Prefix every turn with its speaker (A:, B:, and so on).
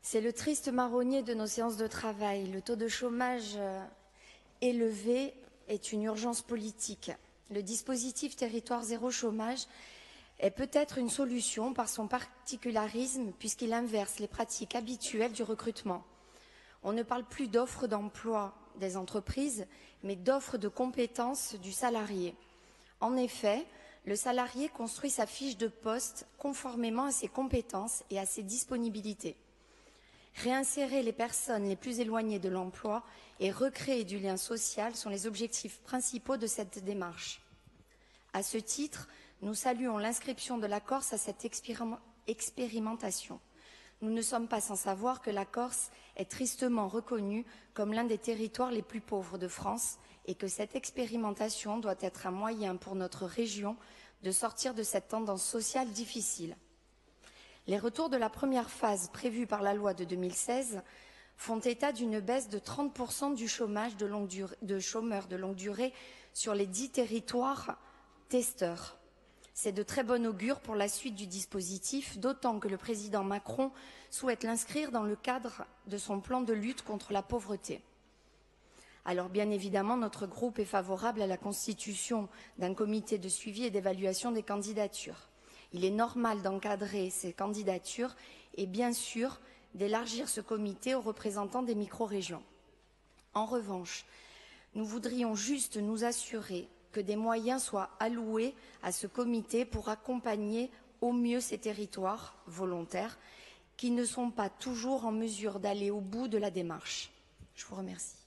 A: C'est le triste marronnier de nos séances de travail. Le taux de chômage élevé est une urgence politique. Le dispositif Territoire zéro chômage est peut-être une solution par son particularisme puisqu'il inverse les pratiques habituelles du recrutement. On ne parle plus d'offres d'emploi des entreprises, mais d'offres de compétences du salarié. En effet, le salarié construit sa fiche de poste conformément à ses compétences et à ses disponibilités. Réinsérer les personnes les plus éloignées de l'emploi et recréer du lien social sont les objectifs principaux de cette démarche. À ce titre, nous saluons l'inscription de la Corse à cette expérimentation. Nous ne sommes pas sans savoir que la Corse est tristement reconnue comme l'un des territoires les plus pauvres de France et que cette expérimentation doit être un moyen pour notre région de sortir de cette tendance sociale difficile. Les retours de la première phase prévue par la loi de 2016 font état d'une baisse de 30% du chômage de chômeurs de longue durée sur les 10 territoires testeurs. C'est de très bon augure pour la suite du dispositif, d'autant que le président Macron souhaite l'inscrire dans le cadre de son plan de lutte contre la pauvreté. Alors bien évidemment, notre groupe est favorable à la constitution d'un comité de suivi et d'évaluation des candidatures. Il est normal d'encadrer ces candidatures et bien sûr d'élargir ce comité aux représentants des micro-régions. En revanche, nous voudrions juste nous assurer que des moyens soient alloués à ce comité pour accompagner au mieux ces territoires volontaires qui ne sont pas toujours en mesure d'aller au bout de la démarche. Je vous remercie.